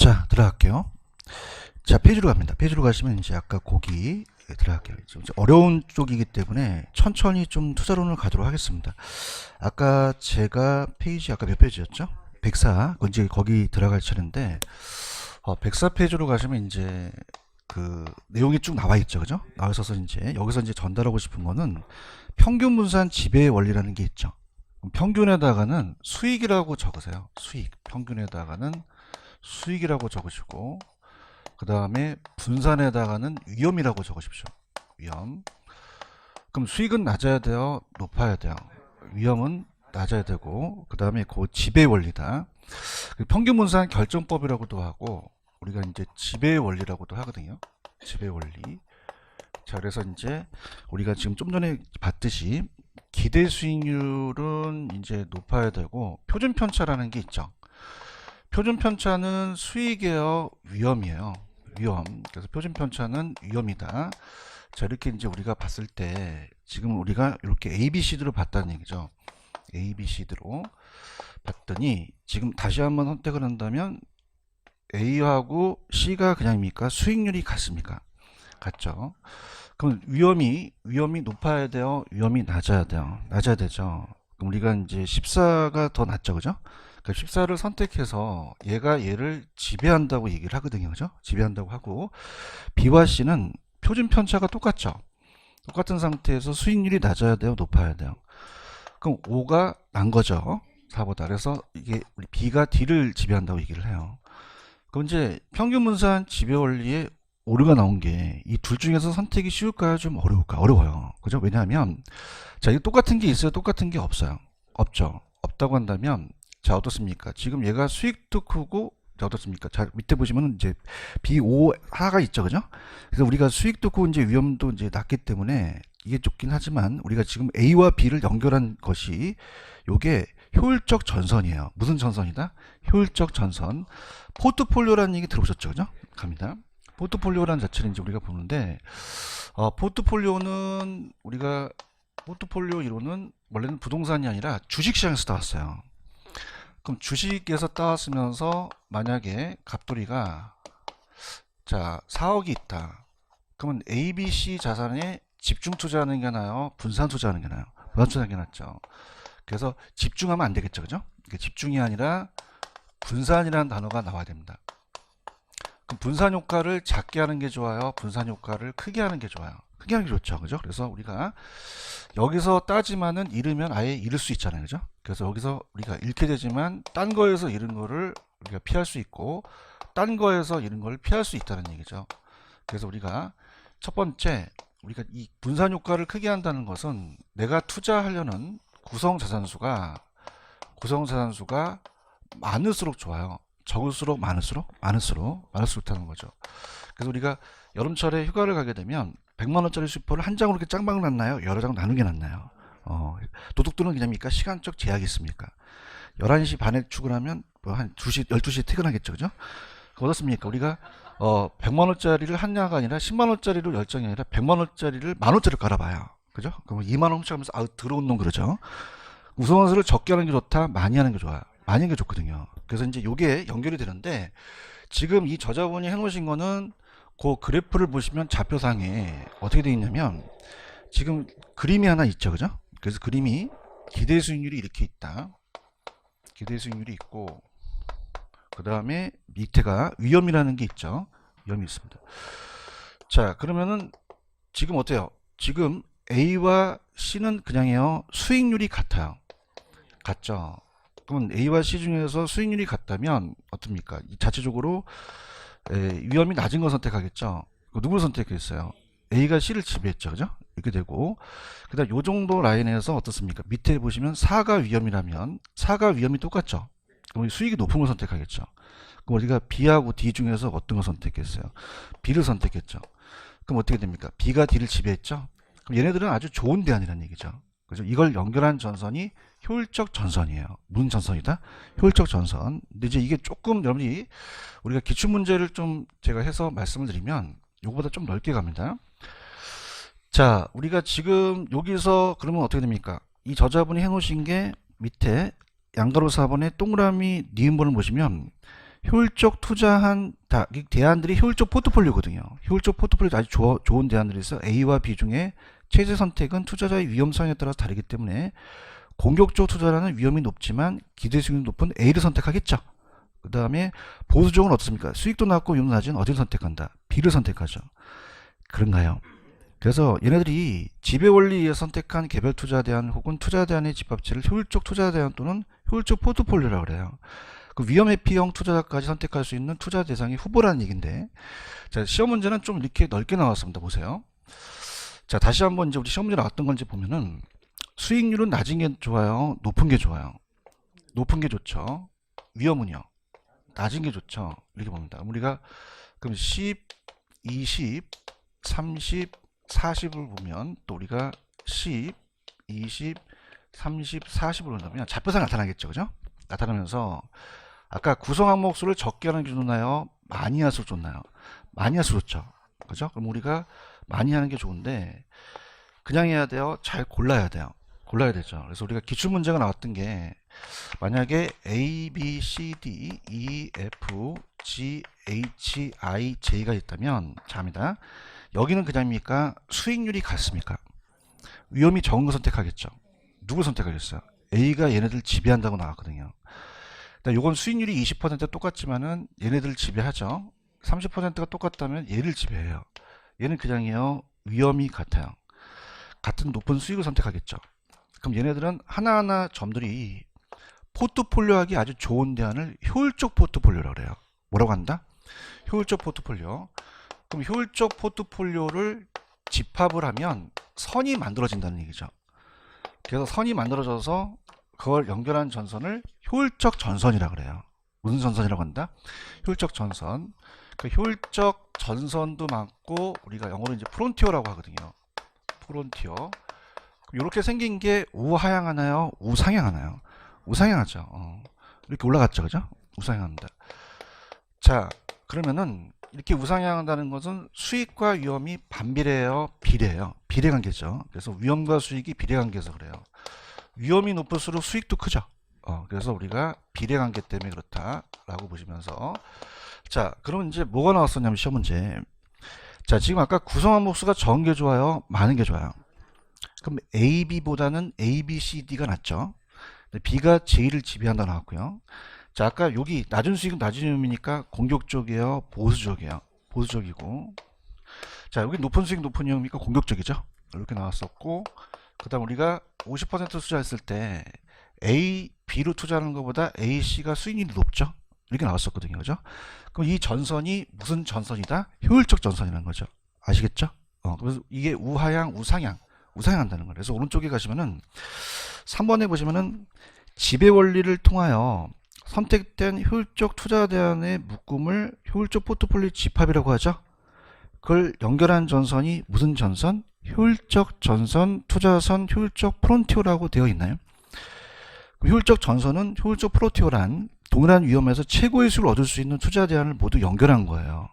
자, 들어갈게요. 자, 페이지로 갑니다. 페이지로 가시면 이제 아까 거기 들어갈게요. 좀 어려운 쪽이기 때문에 천천히 좀 투자론을 가도록 하겠습니다. 아까 제가 페이지 아까 몇 페이지였죠? 104. 이제 거기 들어갈 차례인데 104 페이지로 가시면 이제 그 내용이 쭉 나와 있죠. 그죠? 나와 있어서 이제 여기서 이제 전달하고 싶은 거는 평균 분산 지배의 원리라는 게 있죠. 평균에다가는 수익이라고 적으세요. 수익. 평균에다가는 수익이라고 적으시고 그 다음에 분산에다가는 위험이라고 적으십시오. 위험. 그럼 수익은 낮아야 돼요? 높아야 돼요? 위험은 낮아야 되고 그 다음에 그 지배 원리다. 평균 분산 결정법이라고도 하고 우리가 이제 지배 원리라고도 하거든요. 지배 원리. 자, 그래서 이제 우리가 지금 좀 전에 봤듯이 기대 수익률은 이제 높아야 되고 표준 편차라는 게 있죠. 표준 편차는 수익이에요, 위험이에요? 위험. 그래서 표준 편차는 위험이다. 자, 이렇게 이제 우리가 봤을 때 지금 우리가 이렇게 A, B, C로 봤다는 얘기죠. A, B, C로 봤더니 지금 다시 한번 선택을 한다면 A하고 C가 그냥입니까? 수익률이 같습니까? 같죠. 그럼 위험이 높아야 돼요? 위험이 낮아야 돼요? 낮아야 되죠. 그럼 우리가 이제 14가 더 낫죠, 그죠? 그러니까 14를 선택해서 얘가 얘를 지배한다고 얘기를 하거든요, 그죠? 지배한다고 하고 B와 C는 표준 편차가 똑같죠. 똑같은 상태에서 수익률이 낮아야 돼요, 높아야 돼요? 그럼 5가 난 거죠, 4보다. 그래서 이게 우리 B가 D를 지배한다고 얘기를 해요. 그럼 이제 평균 분산 지배 원리에 오류가 나온 게 이 둘 중에서 선택이 쉬울까요? 좀 어려울까요? 어려워요. 그죠? 왜냐하면 자, 이거 똑같은 게 있어요? 똑같은 게 없어요? 없죠. 없다고 한다면 자, 어떻습니까? 지금 얘가 수익도 크고 자, 어떻습니까? 자, 밑에 보시면 이제 B5 하가 있죠. 그죠? 그래서 우리가 수익도 크고 이제 위험도 이제 낮기 때문에 이게 좋긴 하지만 우리가 지금 A와 B를 연결한 것이 요게 효율적 전선이에요. 무슨 전선이다? 효율적 전선. 포트폴리오라는 얘기 들어보셨죠? 그죠? 갑니다. 포트폴리오라는 자체를 이제 우리가 보는데 포트폴리오는 우리가 포트폴리오 이론은 원래는 부동산이 아니라 주식시장에서 따왔어요. 그럼 주식에서 따왔으면서 만약에 갑돌이가 자 4억이 있다. 그러면 A, B, C 자산에 집중 투자하는 게 나아요? 분산 투자하는 게 나아요? 분산 투자하는 게 낫죠. 그래서 집중하면 안 되겠죠. 그죠? 집중이 아니라 분산이라는 단어가 나와야 됩니다. 그럼 분산 효과를 작게 하는 게 좋아요? 분산 효과를 크게 하는 게 좋아요? 크게 하는 게 좋죠. 그죠? 그래서 우리가 여기서 따지만은 잃으면 아예 잃을 수 있잖아요. 그죠? 그래서 여기서 우리가 잃게 되지만 딴 거에서 잃은 거를 우리가 피할 수 있고 딴 거에서 잃은 걸 피할 수 있다는 얘기죠. 그래서 우리가 첫 번째 우리가 이 분산 효과를 크게 한다는 것은 내가 투자하려는 구성 자산수가 많을수록 좋아요. 적을수록 많을수록 좋다는 거죠. 그래서 우리가 여름철에 휴가를 가게 되면 100만원짜리 슈퍼를 한 장으로 이렇게 짱방을 놨나요? 여러 장 나누게 놨나요? 도둑들은 그냥입니까? 시간적 제약이 있습니까? 11시 반에 출근하면 한 2시, 12시에 퇴근하겠죠. 그죠? 어떻습니까? 우리가 100만원짜리를 한 냐가 아니라 10만원짜리로 10장이 아니라 100만원짜리를 만원짜리를 깔아봐요. 그죠? 그럼 2만원 훔쳐가면서 들어온 놈 그러죠? 우선순위를 적게 하는 게 좋다? 많이 하는 게 좋아요? 많이 하는 게 좋거든요. 그래서 이제 요게 연결이 되는데 지금 이 저자분이 해놓으신 거는 그 그래프를 보시면 좌표상에 어떻게 되어 있냐면 지금 그림이 하나 있죠. 그죠? 그래서 그림이 기대 수익률이 이렇게 있다. 기대 수익률이 있고 그 다음에 밑에가 위험이라는 게 있죠. 위험이 있습니다. 자, 그러면은 지금 어때요? 지금 A와 C는 그냥요 수익률이 같아요. 같죠? 그러면 A와 C 중에서 수익률이 같다면 어떻습니까? 자체적으로 위험이 낮은 거 선택하겠죠. 누구를 선택했어요? A가 C를 지배했죠. 그죠? 이렇게 되고 그 다음 요 정도 라인에서 어떻습니까? 밑에 보시면 4가 위험이라면 4가 위험이 똑같죠. 그럼 수익이 높은 걸 선택하겠죠. 그럼 우리가 B하고 D 중에서 어떤 걸 선택했어요? B를 선택했죠. 그럼 어떻게 됩니까? B가 D를 지배했죠. 그럼 얘네들은 아주 좋은 대안이라는 얘기죠. 그죠? 이걸 연결한 전선이 효율적 전선이에요. 무슨 전선이다? 효율적 전선. 근데 이제 이게 조금 여러분이 우리가 기출문제를 좀 제가 해서 말씀을 드리면 요거보다 좀 넓게 갑니다. 자, 우리가 지금 여기서 그러면 어떻게 됩니까? 이 저자분이 해놓으신 게 밑에 양가로 4번에 동그라미 니은번을 보시면 효율적 투자한 이 대안들이 효율적 포트폴리오거든요. 효율적 포트폴리오 아주 좋은 대안들이 있어. A와 B 중에 최재 선택은 투자자의 위험성에 따라 다르기 때문에 공격적 투자라는 위험이 높지만 기대 수익이 높은 A를 선택하겠죠. 그 다음에 보수적은 어떻습니까? 수익도 낮고 위험도 낮은 어디를 선택한다? B를 선택하죠. 그런가요? 그래서 얘네들이 지배원리에 선택한 개별 투자 대안 혹은 투자 대안의 집합체를 효율적 투자 대안 또는 효율적 포트폴리오라고 그래요. 그 위험 회피형 투자자까지 선택할 수 있는 투자 대상이 후보라는 얘기인데, 자, 시험 문제는 좀 이렇게 넓게 나왔습니다. 보세요. 자, 다시 한번 이제 우리 시험 문제 나왔던 건지 보면은 수익률은 낮은 게 좋아요? 높은 게 좋아요? 높은 게 좋죠. 위험은요? 낮은 게 좋죠. 이렇게 봅니다. 우리가 그럼 10, 20, 30, 40을 보면 또 우리가 10, 20, 30, 40을 본다면 좌표상 나타나겠죠. 그죠? 나타나면서 아까 구성 항목 수를 적게 하는 게 좋나요? 많이 할수록 좋나요? 많이 할수록 좋죠. 그죠? 그럼 우리가 많이 하는 게 좋은데 그냥 해야 돼요? 잘 골라야 돼요. 골라야 되죠. 그래서 우리가 기출문제가 나왔던 게 만약에 A, B, C, D, E, F, G, H, I, J가 있다면 자입니다. 여기는 그냥입니까? 수익률이 같습니까? 위험이 적은 거 선택하겠죠. 누구 선택하겠어요? A가 얘네들 지배한다고 나왔거든요. 요건 수익률이 20% 똑같지만은 얘네들 지배하죠. 30%가 똑같다면 얘를 지배해요. 얘는 그냥이요. 위험이 같아요. 같은 높은 수익을 선택하겠죠. 그럼 얘네들은 하나하나 점들이 포트폴리오하기 아주 좋은 대안을 효율적 포트폴리오라고 그래요. 뭐라고 한다? 효율적 포트폴리오. 그럼 효율적 포트폴리오를 집합을 하면 선이 만들어진다는 얘기죠. 그래서 선이 만들어져서 그걸 연결한 전선을 효율적 전선이라고 그래요. 무슨 전선이라고 한다? 효율적 전선. 그 효율적 전선도 많고 우리가 영어로 이제 프론티어라고 하거든요. 프론티어. 이렇게 생긴 게 우하향하나요? 우상향하나요? 우상향하죠. 이렇게 올라갔죠, 그죠? 우상향합니다. 자, 그러면은 이렇게 우상향한다는 것은 수익과 위험이 반비례해요, 비례해요? 비례관계죠. 그래서 위험과 수익이 비례관계에서 그래요. 위험이 높을수록 수익도 크죠. 그래서 우리가 비례관계 때문에 그렇다라고 보시면서 자, 그러면 이제 뭐가 나왔었냐면 시험 문제. 자, 지금 아까 구성 항목 수가 적은 게 좋아요, 많은 게 좋아요? 그럼 A, B보다는 A, B, C, D가 낫죠. B가 J를 지배한다 나왔고요. 자, 아까 여기 낮은 수익은 낮은 위험이니까 공격적이에요, 보수적이에요? 보수적이고. 자, 여기 높은 수익 높은 위험이니까 공격적이죠. 이렇게 나왔었고, 그 다음 우리가 50% 투자했을 때 A, B로 투자하는 것보다 A, C가 수익률이 높죠. 이렇게 나왔었거든요. 그죠? 그럼 이 전선이 무슨 전선이다? 효율적 전선이라는 거죠. 아시겠죠? 그래서 이게 우하향, 우상향, 우상향한다는 거예요. 그래서 오른쪽에 가시면은 3번에 보시면은 지배 원리를 통하여 선택된 효율적 투자 대안의 묶음을 효율적 포트폴리오 집합이라고 하죠. 그걸 연결한 전선이 무슨 전선? 효율적 전선, 투자선, 효율적 프론티어라고 되어 있나요? 효율적 전선은 효율적 프론티어란 동일한 위험에서 최고의 수익을 얻을 수 있는 투자 대안을 모두 연결한 거예요.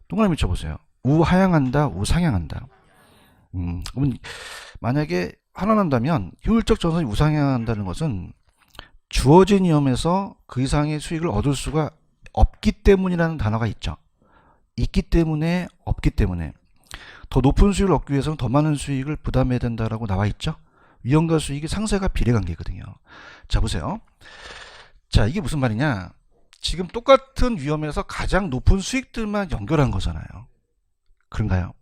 동그라미 쳐보세요. 우하향한다, 우상향한다. 그러면 만약에 환원한다면 효율적 전선이 우상향한다는 것은 주어진 위험에서 그 이상의 수익을 얻을 수가 없기 때문이라는 단어가 있죠. 있기 때문에, 없기 때문에. 더 높은 수익을 얻기 위해서는 더 많은 수익을 부담해야 된다라고 나와 있죠. 위험과 수익이 상세가 비례관계거든요. 자, 보세요. 자, 이게 무슨 말이냐? 지금 똑같은 위험에서 가장 높은 수익들만 연결한 거잖아요. 그런가요?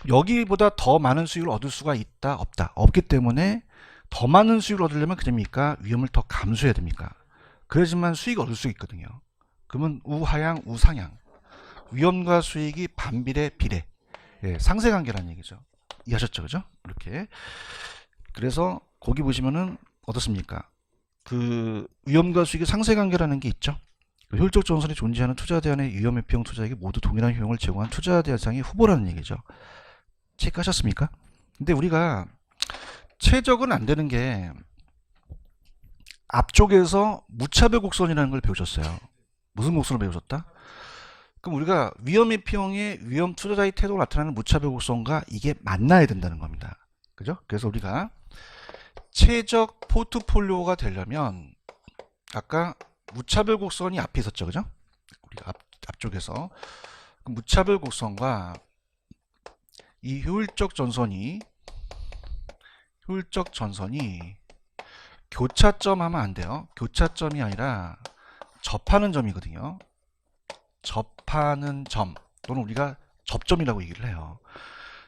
여기보다 더 많은 수익을 얻을 수가 있다, 없다? 없기 때문에 더 많은 수익을 얻으려면 그럽니까? 위험을 더 감수해야 됩니까? 그래야지만 수익을 얻을 수 있거든요. 그러면 우하향, 우상향. 위험과 수익이 반비례, 비례. 예, 상세관계라는 얘기죠. 이해하셨죠? 그죠? 이렇게. 그래서 거기 보시면은 어떻습니까? 그 위험과 수익의 상세관계라는 게 있죠. 효율적 전선이 존재하는 투자 대안의 위험 회피형 투자에게 모두 동일한 효용을 제공한 투자 대상의 후보라는 얘기죠. 체크하셨습니까? 근데 우리가 최적은 안 되는 게 앞쪽에서 무차별 곡선이라는 걸 배우셨어요. 무슨 곡선을 배우셨다? 그럼 우리가 위험 회피형의 위험 투자자의 태도가 나타나는 무차별 곡선과 이게 만나야 된다는 겁니다. 그죠? 그래서 우리가 최적 포트폴리오가 되려면 아까 무차별 곡선이 앞에 있었죠. 그죠? 우리가 앞쪽에서 그 무차별 곡선과 이 효율적 전선이 교차점 하면 안 돼요. 교차점이 아니라 접하는 점이거든요. 접하는 점 또는 우리가 접점이라고 얘기를 해요.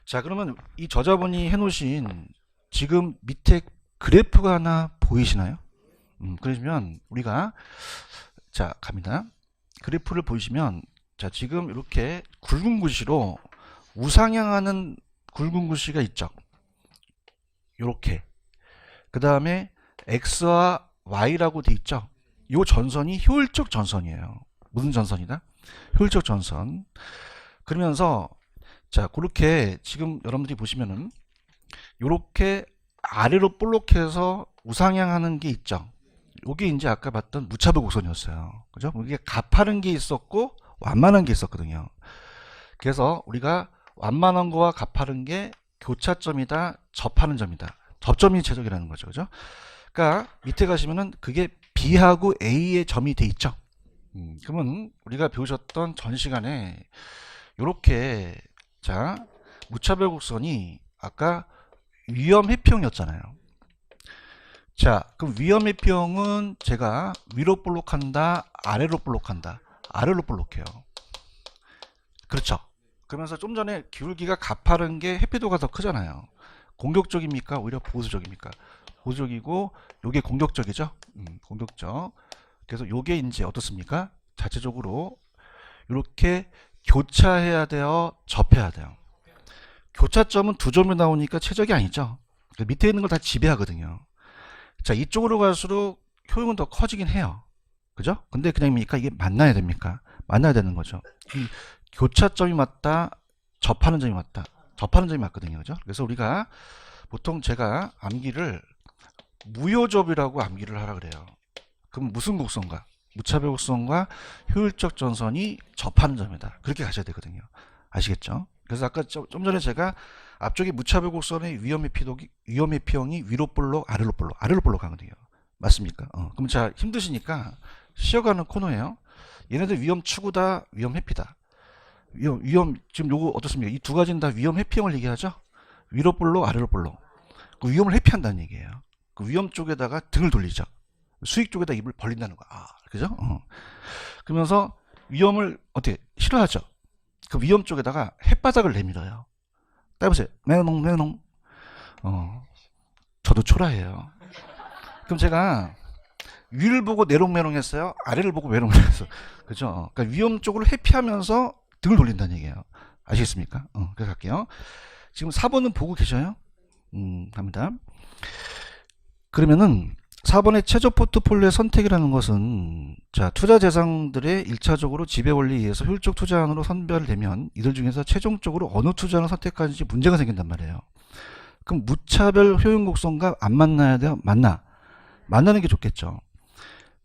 자, 그러면 이 저자분이 해놓으신 지금 밑에 그래프가 하나 보이시나요? 그러시면 우리가 자 갑니다. 그래프를 보시면 자 지금 이렇게 굵은 글씨로 우상향하는 굵은 글씨가 있죠. 이렇게 그 다음에 X와 Y라고 돼 있죠. 이 전선이 효율적 전선이에요. 무슨 전선이다? 효율적 전선. 그러면서 자 그렇게 지금 여러분들이 보시면은 이렇게 아래로 볼록해서 우상향하는 게 있죠. 이게 이제 아까 봤던 무차별 곡선이었어요. 그죠? 이게 가파른 게 있었고 완만한 게 있었거든요. 그래서 우리가 완만한 거와 가파른 게 교차점이다, 접하는 점이다. 접점이 최적이라는 거죠. 그죠? 그러니까 밑에 가시면은 그게 B하고 A의 점이 돼 있죠. 그러면 우리가 배우셨던 전 시간에 이렇게 자 무차별 곡선이 아까 위험 회피형이었잖아요. 자, 그럼 위험 회피형은 제가 위로 볼록한다, 아래로 볼록한다. 아래로 볼록해요. 그렇죠. 그러면서 좀 전에 기울기가 가파른 게 회피도가 더 크잖아요. 공격적입니까? 오히려 보수적입니까? 보수적이고 요게 공격적이죠. 공격적. 그래서 요게 이제 어떻습니까? 자체적으로 이렇게 교차해야 돼요, 접해야 돼요. 교차점은 두 점이 나오니까 최적이 아니죠. 밑에 있는 걸 다 지배하거든요. 자, 이쪽으로 갈수록 효용은 더 커지긴 해요. 그죠? 근데 그냥입니까? 이게 만나야 됩니까? 만나야 되는 거죠. 이 교차점이 맞다, 접하는 점이 맞다. 접하는 점이 맞거든요. 그죠? 그래서 우리가 보통 제가 암기를 무효접이라고 암기를 하라 그래요. 그럼 무슨 곡선과? 무차별 곡선과 효율적 전선이 접하는 점이다. 그렇게 가셔야 되거든요. 아시겠죠? 그래서 아까 좀 전에 제가 앞쪽에 무차별 곡선의 위험 회피형이 위로 볼록, 아래로 볼록 하거든요. 맞습니까? 그럼 자, 힘드시니까 쉬어가는 코너예요. 얘네들 위험 추구다, 위험 회피다. 지금 요거 어떻습니까? 이 두 가지는 다 위험 회피형을 얘기하죠? 위로 볼록, 아래로 볼록. 그 위험을 회피한다는 얘기예요. 그 위험 쪽에다가 등을 돌리죠. 수익 쪽에다 입을 벌린다는 거야. 그죠? 그러면서 위험을 어떻게 싫어하죠? 그 위험 쪽에다가 햇바닥을 내밀어요. 따보세요. 매농. 저도 초라해요. 그럼 제가 위를 보고 내롱매롱 했어요? 아래를 보고 매롱매롱 했어요? 그죠? 그러니까 위험 쪽을 회피하면서 등을 돌린다는 얘기예요. 아시겠습니까? 그래서 갈게요. 지금 4번은 보고 계셔요? 갑니다. 그러면은 4번의 최저 포트폴리오의 선택이라는 것은 자 투자 대상들의 1차적으로 지배 원리에 의해서 효율적 투자안으로 선별되면 이들 중에서 최종적으로 어느 투자안을 선택하는지 문제가 생긴단 말이에요. 그럼 무차별 효용 곡선과 안 만나야 돼요? 만나는 게 좋겠죠.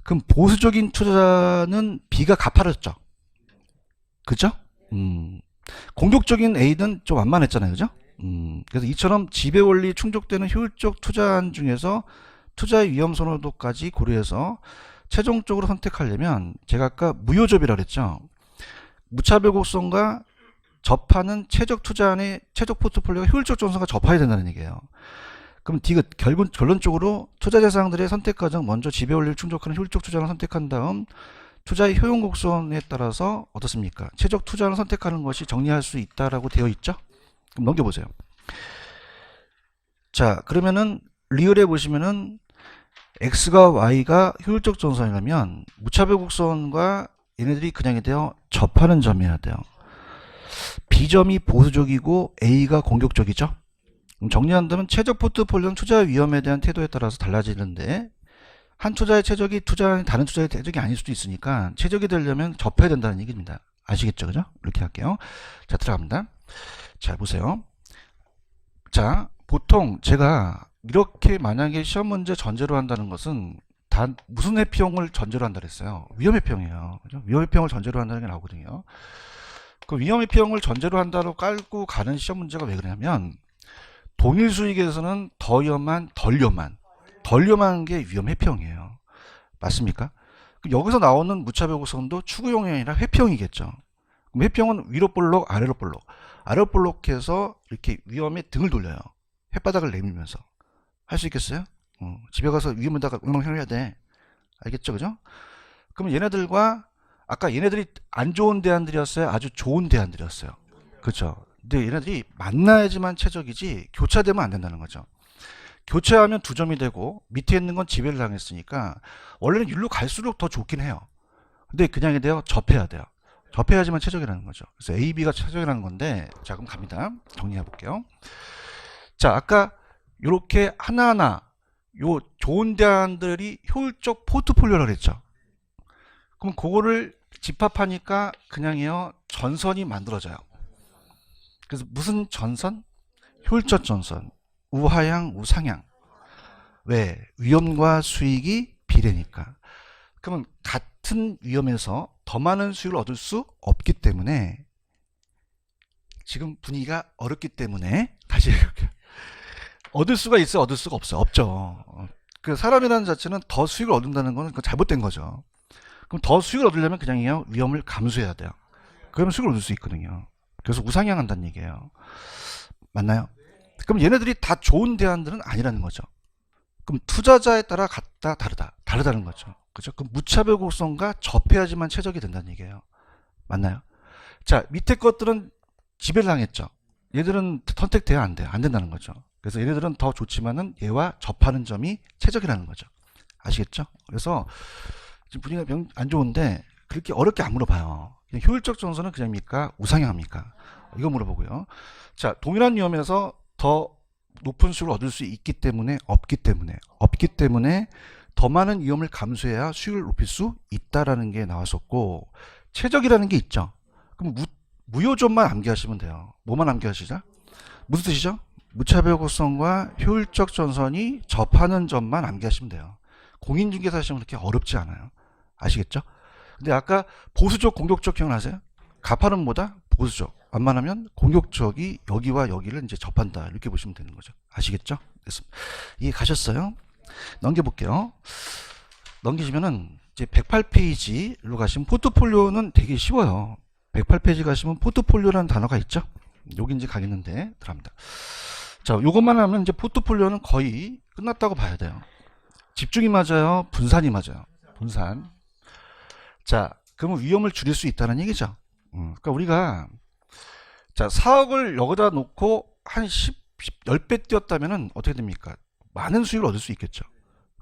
그럼 보수적인 투자는 B가 가파르죠. 그죠? 공격적인 A는 좀 완만했잖아요. 그죠? 그래서 이처럼 지배 원리 충족되는 효율적 투자안 중에서 투자의 위험 선호도까지 고려해서 최종적으로 선택하려면 제가 아까 무효접이라고 그랬죠. 무차별 곡선과 접하는 최적 투자안의 최적 포트폴리오가 효율적 전선과 접해야 된다는 얘기예요. 그럼 D가 결론적으로 투자 대상들의 선택 과정 먼저 지배 원리를 충족하는 효율적 투자를 선택한 다음 투자의 효용 곡선에 따라서 어떻습니까? 최적 투자를 선택하는 것이 정리할 수 있다라고 되어 있죠. 그럼 넘겨보세요. 자, 그러면은 리얼에 보시면은 X가 Y가 효율적 전선이라면 무차별 곡선과 얘네들이 그냥이 되어 접하는 점이어야 돼요. B점이 보수적이고 A가 공격적이죠. 그럼 정리한다면 최적 포트폴리오는 투자 위험에 대한 태도에 따라서 달라지는데 한 투자의 최적이 다른 투자의 최적이 아닐 수도 있으니까 최적이 되려면 접해야 된다는 얘기입니다. 아시겠죠? 그죠? 이렇게 할게요. 자, 들어갑니다. 자, 보세요. 자, 보통 제가 이렇게 만약에 시험 문제 전제로 한다는 것은 단 무슨 회피형을 전제로 한다 그랬어요? 위험 회피형이에요. 그죠? 위험 회피형을 전제로 한다는 게 나오거든요. 그 위험 회피형을 전제로 한다로 깔고 가는 시험 문제가 왜 그러냐면 동일 수익에서는 덜 위험한 게 위험 회피형이에요. 맞습니까? 그럼 여기서 나오는 무차별 곡선도 추구형이 아니라 회피형이겠죠. 그럼 회피형은 위로 볼록, 아래로 볼록. 아래로 볼록해서 이렇게 위험에 등을 돌려요. 햇바닥을 내밀면서. 할 수 있겠어요? 집에 가서 위험에다가 응용을 해야 돼. 알겠죠? 그죠? 그럼 얘네들과 아까 얘네들이 안 좋은 대안들이었어요? 아주 좋은 대안들이었어요. 그렇죠? 근데 얘네들이 만나야지만 최적이지 교차되면 안 된다는 거죠. 교체하면 2점이 되고 밑에 있는 건 지배를 당했으니까 원래는 율로 갈수록 더 좋긴 해요. 근데 그냥이 돼요? 접해야 돼요. 접해야지만 최적이라는 거죠. 그래서 A, B가 최적이라는 건데 자 그럼 갑니다. 정리해 볼게요. 자 아까 요렇게 하나하나 요 좋은 대안들이 효율적 포트폴리오라고 했죠. 그럼 그거를 집합하니까 그냥이요 전선이 만들어져요. 그래서 무슨 전선? 효율적 전선. 우하향, 우상향. 왜? 위험과 수익이 비례니까. 그러면 같은 위험에서 더 많은 수익을 얻을 수 없기 때문에 지금 분위기가 어렵기 때문에 다시 이렇게 얻을 수가 있어요? 얻을 수가 없어요? 없죠. 그 사람이라는 자체는 더 수익을 얻는다는 거는 잘못된 거죠. 그럼 더 수익을 얻으려면 그냥요 위험을 감수해야 돼요. 그러면 수익을 얻을 수 있거든요. 그래서 우상향 한다는 얘기예요. 맞나요? 그럼 얘네들이 다 좋은 대안들은 아니라는 거죠. 그럼 투자자에 따라 같다 다르다는 거죠. 그죠? 그럼 무차별 곡선과 접해야지만 최적이 된다는 얘기예요. 맞나요? 자 밑에 것들은 지배를 당했죠. 얘들은 선택돼야 안 돼요. 안 된다는 거죠. 그래서 얘네들은 더 좋지만은 얘와 접하는 점이 최적이라는 거죠. 아시겠죠? 그래서 지금 분위기가 안 좋은데 그렇게 어렵게 안 물어봐요. 그냥 효율적 전선은 그냥입니까? 우상향합니까? 이거 물어보고요. 자 동일한 위험에서 더 높은 수익을 얻을 수 있기 때문에 없기 때문에 더 많은 위험을 감수해야 수익을 높일 수 있다라는 게 나왔었고 최적이라는 게 있죠. 그럼 무효점만 암기하시면 돼요. 뭐만 암기하시죠? 무슨 뜻이죠? 무차별 곡선과 효율적 전선이 접하는 점만 암기하시면 돼요. 공인중개사 시험은 그렇게 어렵지 않아요. 아시겠죠? 근데 아까 보수적 공격적 기억나세요? 가파는 뭐다? 보수적. 완만하면 공격적이 여기와 여기를 이제 접한다. 이렇게 보시면 되는 거죠. 아시겠죠? 됐습니다. 이해 가셨어요? 넘겨볼게요. 넘기시면은 이제 108페이지로 가시면 포트폴리오는 되게 쉬워요. 108페이지 가시면 포트폴리오라는 단어가 있죠? 여기 이제 가겠는데 들어갑니다. 자, 요것만 하면 이제 포트폴리오는 거의 끝났다고 봐야 돼요. 집중이 맞아요? 분산이 맞아요? 분산. 자, 그러면 위험을 줄일 수 있다는 얘기죠. 그러니까 우리가 자 4억을 여기다 놓고 한 10배 뛰었다면 어떻게 됩니까? 많은 수익을 얻을 수 있겠죠.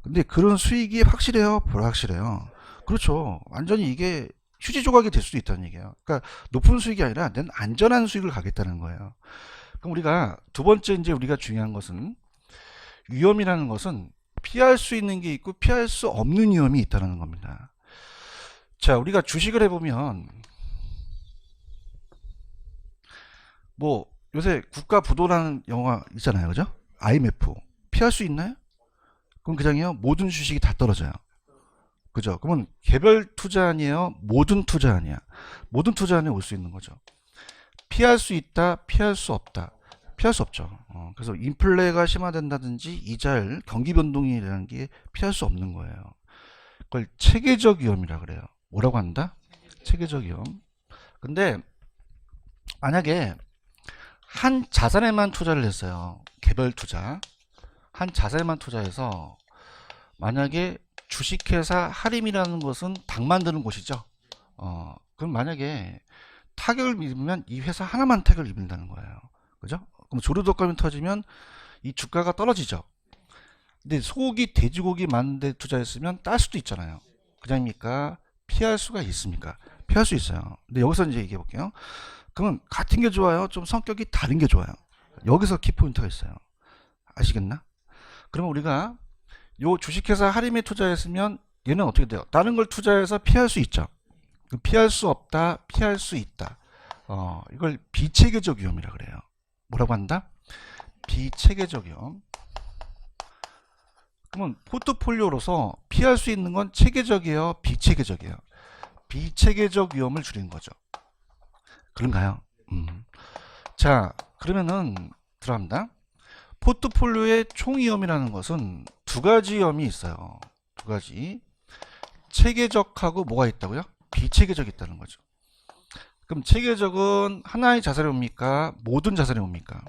근데 그런 수익이 확실해요? 불확실해요? 그렇죠. 완전히 이게 휴지 조각이 될 수도 있다는 얘기예요. 그러니까 높은 수익이 아니라 난 안전한 수익을 가겠다는 거예요. 그럼 우리가 두 번째 이제 우리가 중요한 것은 위험이라는 것은 피할 수 있는 게 있고 피할 수 없는 위험이 있다는 겁니다. 자, 우리가 주식을 해보면 뭐 요새 국가 부도라는 영화 있잖아요. 그죠? IMF. 피할 수 있나요? 그럼 그냥요 모든 주식이 다 떨어져요. 그죠? 그러면 개별 투자 아니에요? 모든 투자 아니야. 모든 투자 안에 올 수 있는 거죠. 피할 수 있다, 피할 수 없다. 피할 수 없죠. 그래서 인플레가 심화된다든지 이자율, 경기 변동이라는 게 피할 수 없는 거예요. 그걸 체계적 위험이라 그래요. 뭐라고 한다? 체계적 위험. 근데 만약에 한 자산에만 투자를 했어요. 개별 투자. 한 자산에만 투자해서 만약에 주식회사 하림이라는 것은 당 만드는 곳이죠. 그럼 만약에 타격을 입으면 이 회사 하나만 타격을 입는다는 거예요. 그죠? 그럼 조류독감이 터지면 이 주가가 떨어지죠. 근데 소고기, 돼지고기 많은 데 투자했으면 딸 수도 있잖아요. 그냥입니까? 피할 수가 있습니까? 피할 수 있어요. 근데 여기서 이제 얘기해 볼게요. 그러면 같은 게 좋아요? 좀 성격이 다른 게 좋아요? 여기서 키포인트가 있어요. 아시겠나? 그러면 우리가 요 주식회사 할인에 투자했으면 얘는 어떻게 돼요? 다른 걸 투자해서 피할 수 있죠. 피할 수 없다, 피할 수 있다. 이걸 비체계적 위험이라 그래요. 뭐라고 한다? 비체계적 위험. 그러면 포트폴리오로서 피할 수 있는 건 체계적이에요, 비체계적이에요? 비체계적 위험을 줄이는 거죠. 그런가요? 자, 그러면은 들어갑니다. 포트폴리오의 총 위험이라는 것은 두 가지 위험이 있어요. 두 가지. 체계적하고 뭐가 있다고요? 비체계적이 있다는 거죠. 그럼 체계적은 하나의 자산이 뭡니까? 모든 자산이 뭡니까?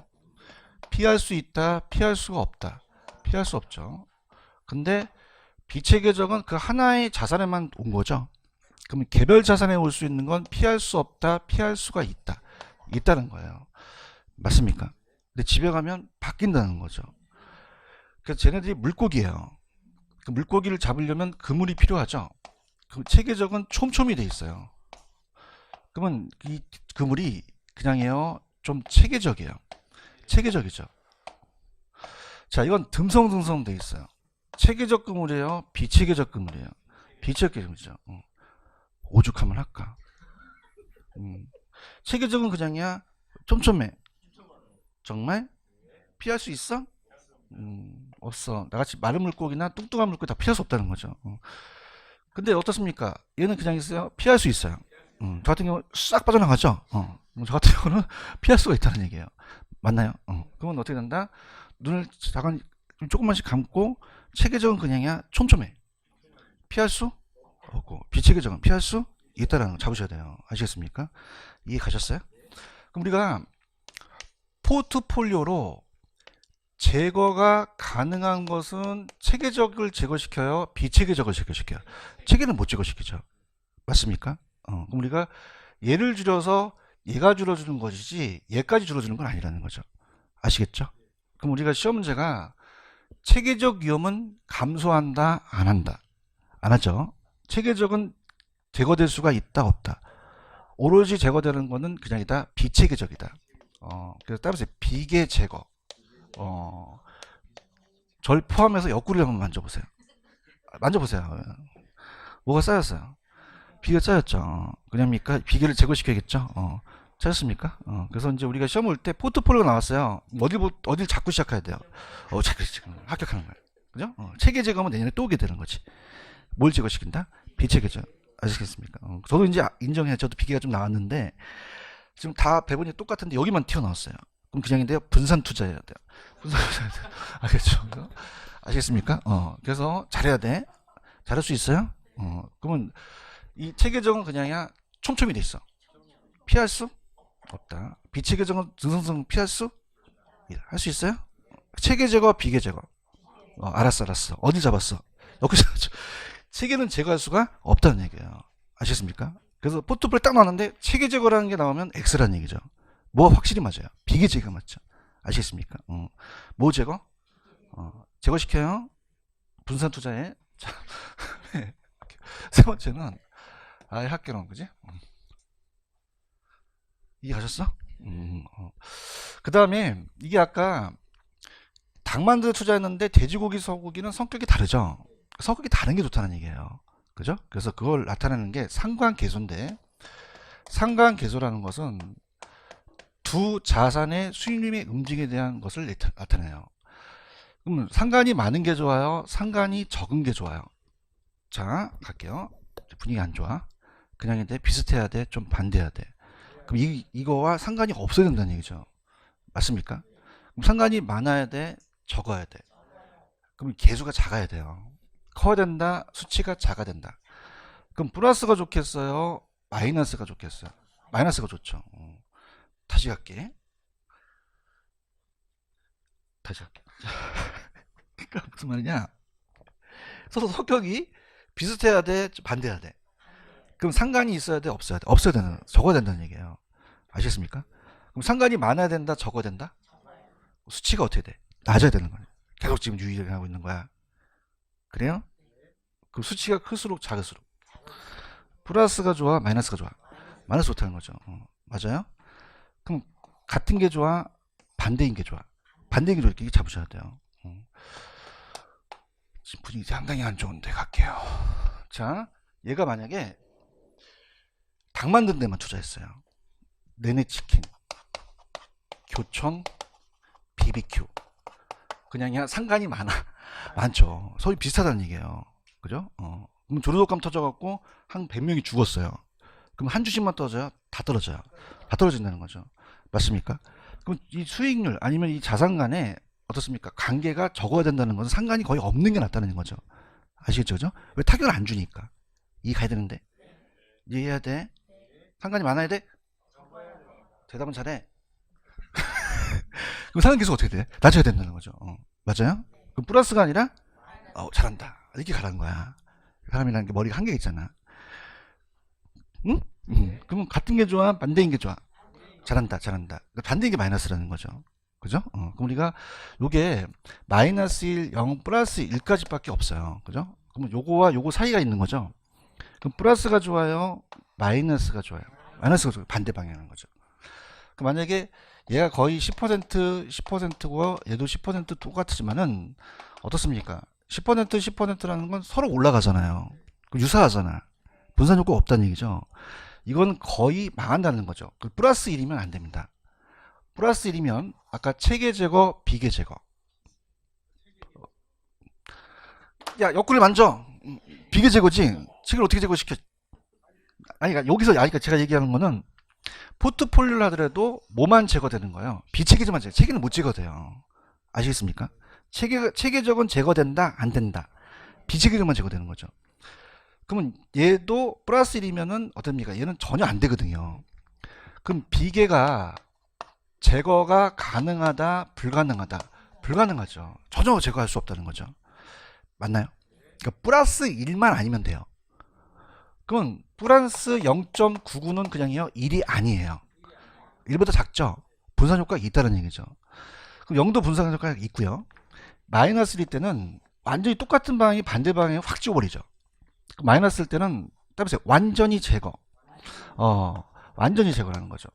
피할 수 있다, 피할 수가 없다. 피할 수 없죠. 근데 비체계적은 그 하나의 자산에만 온 거죠. 그럼 개별 자산에 올 수 있는 건 피할 수 없다, 피할 수가 있다. 있다는 거예요. 맞습니까? 근데 집에 가면 바뀐다는 거죠. 그래서 쟤네들이 물고기예요. 그 물고기를 잡으려면 그물이 필요하죠. 그 체계적은 촘촘히 돼 있어요. 그러면 이 그물이 그냥이에요. 좀 체계적이에요. 체계적이죠. 자, 이건 듬성듬성 돼 있어요. 체계적 그물이에요. 비체계적 그물이에요. 비체계적 그물이죠. 오죽하면 할까? 체계적은 그냥이야. 촘촘해. 정말? 피할 수 있어? 없어. 나같이 마른 물고기나 뚱뚱한 물고기 다 피할 수 없다는 거죠. 근데 어떻습니까? 얘는 그냥 있어요. 피할 수 있어요. 저 같은 경우 싹 빠져나가죠. 저 같은 경우는 피할 수가 있다는 얘기예요. 맞나요? 그러면 어떻게 된다? 눈을 잠깐 조금만씩 감고 체계적은 그냥이야. 촘촘해. 피할 수 없고 비체계적은 피할 수 있다라는 거 잡으셔야 돼요. 아시겠습니까? 이해 가셨어요? 그럼 우리가 포트폴리오로 제거가 가능한 것은 체계적을 제거시켜요? 비체계적을 제거시켜요? 체계는 못 제거시키죠. 맞습니까? 그럼 우리가 얘를 줄여서 얘가 줄여주는 것이지 얘까지 줄여주는 건 아니라는 거죠. 아시겠죠? 그럼 우리가 시험 문제가 체계적 위험은 감소한다, 안 한다? 안 하죠. 체계적은 제거될 수가 있다, 없다? 오로지 제거되는 거는 그냥이다, 비체계적이다. 그래서 따라서 비계 제거. 절 포함해서 옆구리를 한번 만져보세요. 만져보세요. 뭐가 쌓였어요? 비계 쌓였죠. 그냥입니까? 비계를 제거시켜야겠죠. 찾았습니까? 그래서 이제 우리가 시험 볼 때 포트폴리오가 나왔어요. 어딜 자꾸 시작해야 돼요. 합격하는 거예요. 그죠? 체계 제거하면 내년에 또 오게 되는 거지. 뭘 제거시킨다? 비체계죠. 아시겠습니까? 저도 이제 인정해요. 저도 비계가 좀 나왔는데 지금 다 배분이 똑같은데 여기만 튀어나왔어요. 그럼 그냥인데요. 분산 투자해야 돼요. 분산 투자해야 돼요. 알겠죠? 아시겠습니까? 그래서 잘해야 돼. 잘할 수 있어요? 그러면 이 체계적은 그냥이야 촘촘히 돼 있어. 피할 수 없다. 비체계적은 등성성 피할 수? 할 수 있어요? 체계 제거, 비계 제거. 알았어. 어디 잡았어? 여기서 체계는 제거할 수가 없다는 얘기예요. 아시겠습니까? 그래서 포트폴리오 딱 나왔는데 체계 제거라는 게 나오면 X라는 얘기죠. 뭐가 확실히 맞아요. 비계 제거 맞죠. 아시겠습니까? 뭐 제거? 제거시켜요. 분산 투자에. 자, 세 번째는 아예 학교론 그지? 이해가셨어? 그 다음에 이게 아까 닭만두 투자했는데 돼지고기, 소고기는 성격이 다르죠. 성격이 다른 게 좋다는 얘기예요. 그죠? 그래서 그걸 나타내는 게 상관계소인데 상관계소라는 것은 두 자산의 수익률의 움직임에 대한 것을 나타내요. 그럼 상관이 많은 게 좋아요? 상관이 적은 게 좋아요? 자, 갈게요. 분위기 안 좋아. 그냥인데 비슷해야 돼? 좀 반대해야 돼? 그럼 이거와 상관이 없어야 된다는 얘기죠. 맞습니까? 그럼 상관이 많아야 돼? 적어야 돼? 그럼 개수가 작아야 돼요. 커야 된다? 수치가 작아야 된다. 그럼 플러스가 좋겠어요? 마이너스가 좋겠어요? 마이너스가 좋죠. 다시 갈게. 그러니까 무슨 말이냐? 서로 성격이 비슷해야 돼? 반대해야 돼? 그럼 상관이 있어야 돼? 없어야 돼? 없어야 되는, 적어야 된다는 얘기예요. 아시겠습니까? 그럼 상관이 많아야 된다? 적어야 된다? 수치가 어떻게 돼? 낮아야 되는 거예요. 계속 지금 유의하고 있는 거야. 그래요? 그럼 수치가 클수록 작을수록 플러스가 좋아? 마이너스가 좋아? 마이너스 좋다는 거죠. 맞아요? 그럼 같은 게 좋아? 반대인 게 좋아? 반대인 게 좋아? 이렇게 잡으셔야 돼요. 지금 분위기 상당히 안 좋은데 갈게요. 자, 얘가 만약에 닭 만든 데만 투자했어요. 내내치킨, 교촌, BBQ. 그냥 상관이 많죠. 서로 비슷하다는 얘기예요. 그죠? 그럼 조류독감 터져갖고 한 100명이 죽었어요. 그럼 한 주씩만 떨어져요? 다 떨어져요. 다 떨어진다는 거죠. 맞습니까? 그럼 이 수익률 아니면 이 자산 간에 어떻습니까? 관계가 적어야 된다는 것은 상관이 거의 없는 게 낫다는 거죠. 아시겠죠? 그죠? 왜 타격을 안 주니까. 이 가야 되는데. 이해해야 돼. 상관이 많아야 돼. 대답은 잘해. 그럼 상관계수 어떻게 돼? 낮춰야 된다는 거죠. 맞아요? 그럼 플러스가 아니라 잘한다. 이렇게 가라는 거야. 사람이라는 게 머리가 한계가 있잖아. 응? 그러면 같은 게 좋아? 반대인 게 좋아? 잘한다, 잘한다. 그러니까 반대인 게 마이너스라는 거죠. 그죠? 그럼 우리가 요게 마이너스 1, 0, 플러스 1까지밖에 없어요. 그죠? 그러면 요거와 요거 사이가 있는 거죠. 그럼 플러스가 좋아요? 마이너스가 좋아요? 마이너스가 좋아요. 반대 방향인 거죠. 그럼 만약에 얘가 거의 10%고 얘도 10% 똑같지만은 어떻습니까? 10%, 10%라는 건 서로 올라가잖아요. 유사하잖아. 분산 효과가 없다는 얘기죠. 이건 거의 망한다는 거죠. 플러스 1이면 안 됩니다. 플러스 1이면 아까 체계 제거, 비계 제거. 야, 옆구리 만져. 비계 제거지. 체계를 어떻게 제거시켜? 아니, 그러니까 여기서 그러니까 제가 얘기하는 거는 포트폴리오를 하더라도 뭐만 제거되는 거예요. 비체계적만 제거. 체계는 못 제거돼요. 아시겠습니까? 체계적은 제거된다, 안 된다. 비체계적만 제거되는 거죠. 그러면 얘도 플러스 1이면은 어떻습니까? 얘는 전혀 안 되거든요. 그럼 비계가 제거가 가능하다, 불가능하다? 불가능하죠. 전혀 제거할 수 없다는 거죠. 맞나요? 그러니까 플러스 1만 아니면 돼요. 그럼 플러스 0.99는 그냥요 1이 아니에요. 1보다 작죠. 분산 효과가 있다는 얘기죠. 그럼 0도 분산 효과가 있고요. 마이너스 1일 때는 완전히 똑같은 방향이 반대 방향에 확 지워버리죠. 마이너스일 때는 따라서 완전히 제거. 완전히 제거라는 거죠.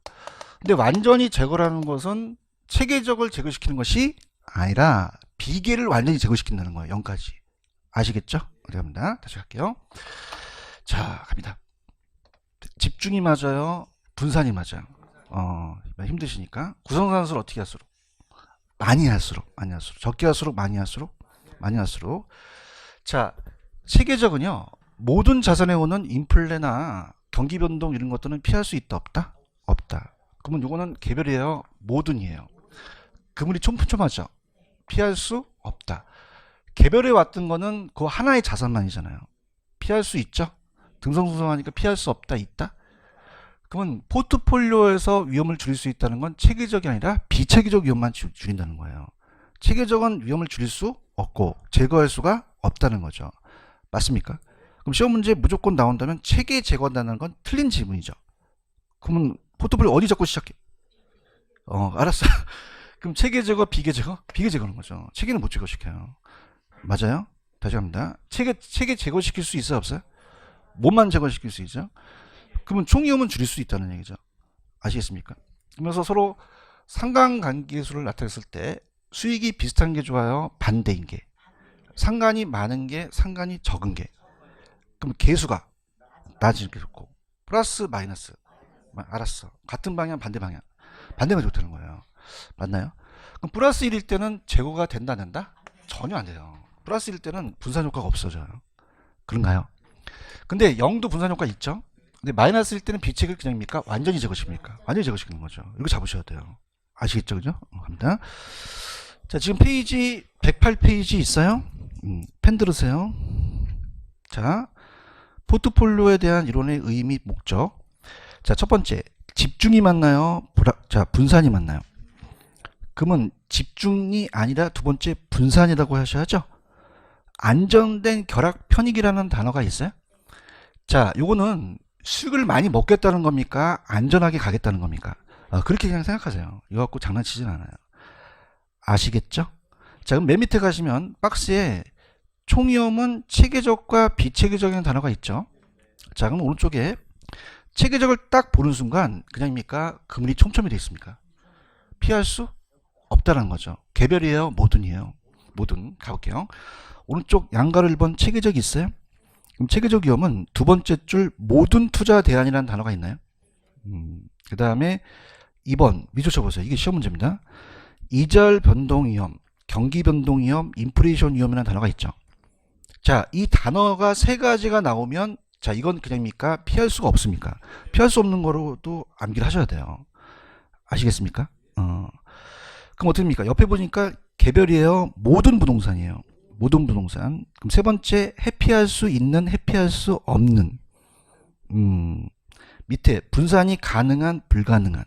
근데 완전히 제거라는 것은 체계적을 제거시키는 것이 아니라 비계를 완전히 제거시킨다는 거예요. 0까지. 아시겠죠? 어디 갑니다. 다시 갈게요. 자, 갑니다. 집중이 맞아요? 분산이 맞아요? 힘드시니까. 구성산수를 어떻게 할수록? 많이 할수록. 적게 할수록, 많이 할수록. 자, 체계적은요, 모든 자산에 오는 인플레나 경기 변동 이런 것들은 피할 수 있다, 없다? 없다. 그러면 요거는 개별이에요? 모든이에요? 그물이 촘촘하죠? 피할 수 없다. 개별에 왔던 거는 그 하나의 자산만이잖아요. 피할 수 있죠? 등성수성하니까 피할 수 없다, 있다? 그러면 포트폴리오에서 위험을 줄일 수 있다는 건 체계적이 아니라 비체계적 위험만 줄인다는 거예요. 체계적은 위험을 줄일 수 없고 제거할 수가 없다는 거죠. 맞습니까? 그럼 시험 문제 무조건 나온다면 체계 제거한다는 건 틀린 질문이죠. 그러면 포트폴리오 어디 잡고 시작해? 알았어. 그럼 체계 제거, 비계 제거? 비계 제거는 거죠. 체계는 못 제거시켜요. 맞아요? 다시 갑니다. 체계 제거시킬 수 있어요, 없어요? 뭐만 제거시킬 수 있죠? 그러면 총 위험은 줄일 수 있다는 얘기죠. 아시겠습니까? 그러면서 서로 상관관계수를 나타냈을 때 수익이 비슷한 게 좋아요? 반대인 게? 상관이 많은 게, 상관이 적은 게? 그럼 계수가 낮은 게 좋고 플러스 마이너스 알았어. 같은 방향 반대 방향 반대가 좋다는 거예요. 맞나요? 그럼 플러스 1일 때는 제거가 된다 안 된다? 전혀 안 돼요. 플러스 1일 때는 분산 효과가 없어져요. 그런가요? 근데 0도 분산 효과 있죠? 근데 마이너스일 때는 비책을 그냥입니까? 완전히 제거시킵니까? 완전히 제거시키는 거죠. 이거 잡으셔야 돼요. 아시겠죠? 그죠? 갑니다. 자, 지금 페이지 108페이지 있어요? 펜 들으세요. 자, 포트폴리오에 대한 이론의 의미, 목적. 자, 첫 번째, 집중이 맞나요? 분산이 맞나요? 그러면 집중이 아니라 두 번째 분산이라고 하셔야죠. 안정된 결합 편익이라는 단어가 있어요. 자, 요거는 수익을 많이 먹겠다는 겁니까? 안전하게 가겠다는 겁니까? 그렇게 그냥 생각하세요. 이거 갖고 장난치진 않아요. 아시겠죠? 자, 그럼 맨 밑에 가시면 박스에 총위험은 체계적과 비체계적인 단어가 있죠. 자, 그럼 오른쪽에 체계적을 딱 보는 순간 그냥입니까? 그물이 촘촘히 되어 있습니까? 피할 수 없다는 거죠. 개별이에요? 모든이에요? 모든. 가볼게요. 오른쪽 양가로 1번 체계적 있어요? 그럼 체계적 위험은 두 번째 줄 모든 투자 대안이라는 단어가 있나요? 그 다음에 2번 밑줄 쳐보세요. 이게 시험 문제입니다. 이절 변동 위험, 경기 변동 위험, 인플레이션 위험이라는 단어가 있죠. 자, 이 단어가 세 가지가 나오면 자, 이건 그냥입니까? 피할 수가 없습니까? 피할 수 없는 거로도 암기를 하셔야 돼요. 아시겠습니까? 그럼 어떻게 됩니까? 옆에 보니까 개별이에요? 모든 부동산이에요? 모든 부동산. 그럼 세 번째, 회피할 수 있는, 회피할 수 없는. 밑에 분산이 가능한, 불가능한.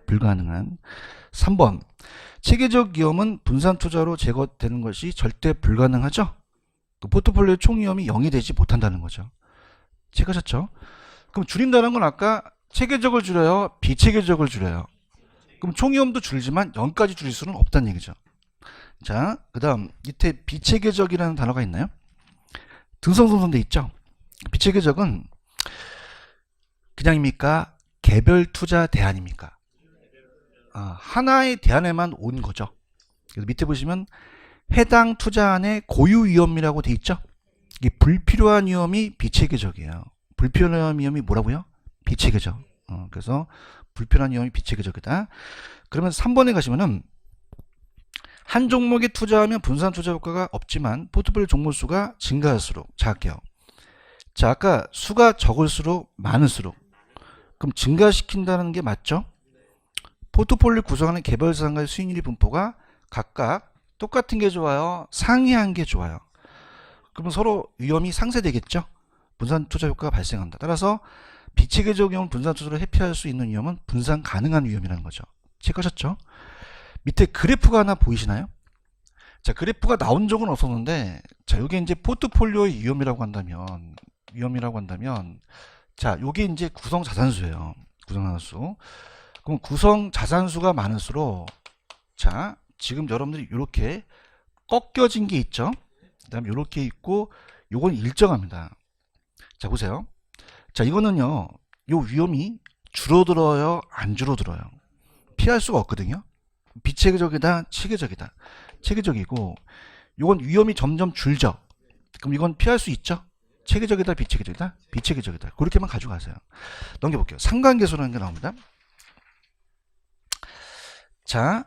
불가능한. 3번, 체계적 위험은 분산 투자로 제거되는 것이 절대 불가능하죠. 그 포트폴리오 총 위험이 0이 되지 못한다는 거죠. 체크하셨죠? 그럼 줄인다는 건 아까 체계적을 줄여요, 비체계적을 줄여요. 그럼 총 위험도 줄지만 0까지 줄일 수는 없다는 얘기죠. 자, 그 다음 밑에 비체계적이라는 단어가 있나요? 등성성성돼 있죠. 비체계적은 그냥입니까? 개별 투자 대안입니까? 하나의 대안에만 온 거죠. 그래서 밑에 보시면 해당 투자안의 고유 위험이라고 돼 있죠. 이게 불필요한 위험이 비체계적이에요. 불필요한 위험이 뭐라고요? 비체계적. 그래서 불필요한 위험이 비체계적이다. 그러면 3번에 가시면은 한 종목에 투자하면 분산 투자 효과가 없지만 포트폴리오 종목 수가 증가할수록 작게요. 자, 아까 수가 적을수록 많을수록 그럼 증가시킨다는 게 맞죠? 포트폴리오 구성하는 개별 자산가의 수익률이 분포가 각각 똑같은 게 좋아요? 상이한 게 좋아요? 그러면 서로 위험이 상쇄되겠죠? 분산 투자 효과가 발생한다. 따라서 비체계적 위험은 분산 투자를 회피할 수 있는 위험은 분산 가능한 위험이라는 거죠. 체크하셨죠? 밑에 그래프가 하나 보이시나요? 자, 그래프가 나온 적은 없었는데, 자, 요게 이제 포트폴리오의 위험이라고 한다면, 자, 요게 이제 구성 자산수예요. 구성 자산수. 그럼 구성 자산수가 많을수록, 자, 지금 여러분들이 이렇게 꺾여진 게 있죠? 그 다음에 이렇게 있고, 요건 일정합니다. 자, 보세요. 자, 이거는요, 요 위험이 줄어들어요, 안 줄어들어요? 피할 수가 없거든요. 비체계적이다, 체계적이다. 체계적이고, 요건 위험이 점점 줄죠. 그럼 이건 피할 수 있죠? 체계적이다, 비체계적이다? 비체계적이다. 그렇게만 가져가세요. 넘겨볼게요. 상관계수라는 게 나옵니다. 자,